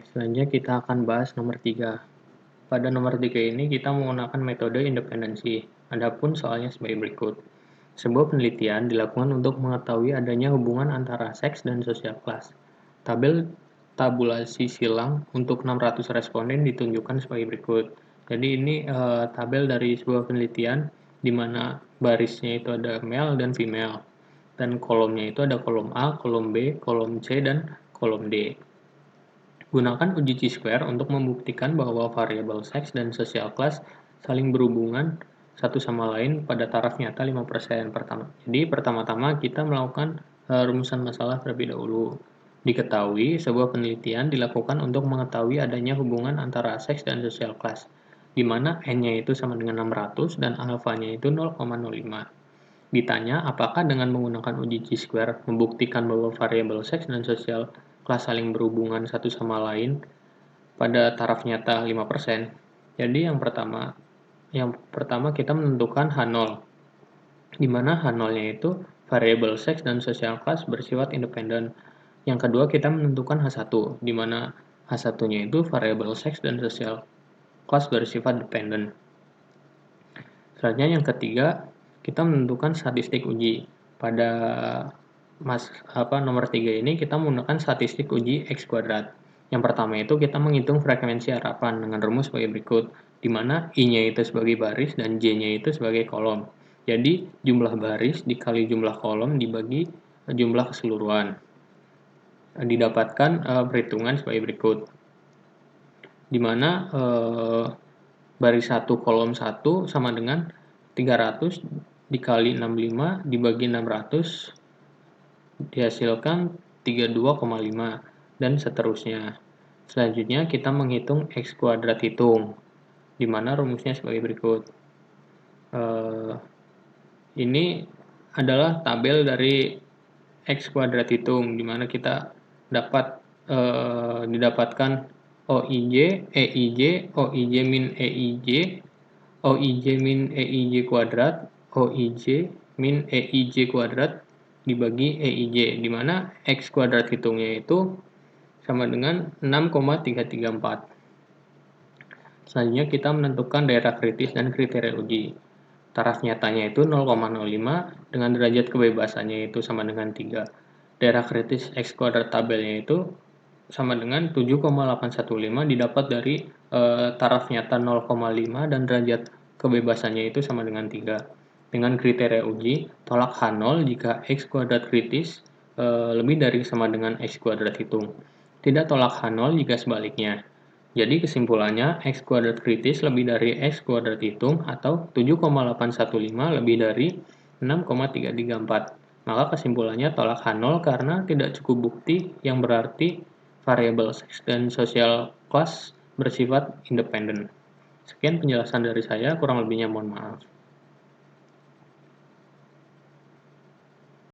Selanjutnya kita akan bahas nomor 3. Pada nomor 3 ini kita menggunakan metode independensi. Adapun soalnya sebagai berikut. Sebuah penelitian dilakukan untuk mengetahui adanya hubungan antara seks dan sosial kelas. Tabel tabulasi silang untuk 600 responden ditunjukkan sebagai berikut. Jadi ini tabel dari sebuah penelitian di mana barisnya itu ada male dan female. Dan kolomnya itu ada kolom A, kolom B, kolom C, dan kolom D. Gunakan uji chi-square untuk membuktikan bahwa variabel seks dan social class saling berhubungan satu sama lain pada taraf nyata 5%. Jadi pertama-tama kita melakukan rumusan masalah terlebih dahulu. Diketahui, sebuah penelitian dilakukan untuk mengetahui adanya hubungan antara seks dan social class, di mana n-nya itu sama dengan 600 dan alfa-nya itu 0,05. Ditanya, apakah dengan menggunakan uji chi-square membuktikan bahwa variabel seks dan social kelas saling berhubungan satu sama lain pada taraf nyata 5%. Jadi yang pertama kita menentukan H0, di mana H0-nya itu variabel seks dan social class bersifat independen. Yang kedua kita menentukan H1, di mana H1-nya itu variabel seks dan social class bersifat dependen. Selanjutnya yang ketiga, kita menentukan statistik uji. Pada nomor 3 ini kita menggunakan statistik uji X kuadrat. Yang pertama itu kita menghitung frekuensi harapan dengan rumus sebagai berikut, di mana I-nya itu sebagai baris dan J-nya itu sebagai kolom. Jadi jumlah baris dikali jumlah kolom dibagi jumlah keseluruhan. Didapatkan perhitungan sebagai berikut, di mana baris 1 kolom 1 sama dengan 300 dikali 65 dibagi 600 dihasilkan 32,5 dan seterusnya. Selanjutnya kita menghitung X kuadrat hitung, di mana rumusnya sebagai berikut. Ini adalah tabel dari X kuadrat hitung, di mana kita didapatkan OIJ, EIJ, OIJ min EIJ, OIJ min EIJ kuadrat, OIJ min EIJ kuadrat dibagi EIJ, di mana X kuadrat hitungnya itu sama dengan 6,334. Selanjutnya kita menentukan daerah kritis dan kriteria uji. Taraf nyatanya itu 0,05 dengan derajat kebebasannya itu sama dengan 3. Daerah kritis X kuadrat tabelnya itu sama dengan 7,815 didapat dari taraf nyata 0,5 dan derajat kebebasannya itu sama dengan 3. Dengan kriteria uji, tolak H0 jika X kuadrat kritis lebih dari sama dengan X kuadrat hitung. Tidak tolak H0 jika sebaliknya. Jadi kesimpulannya X kuadrat kritis lebih dari X kuadrat hitung atau 7,815 lebih dari 6,334. Maka kesimpulannya tolak H0 karena tidak cukup bukti yang berarti variabel seks dan social class bersifat independen. Sekian penjelasan dari saya, kurang lebihnya mohon maaf.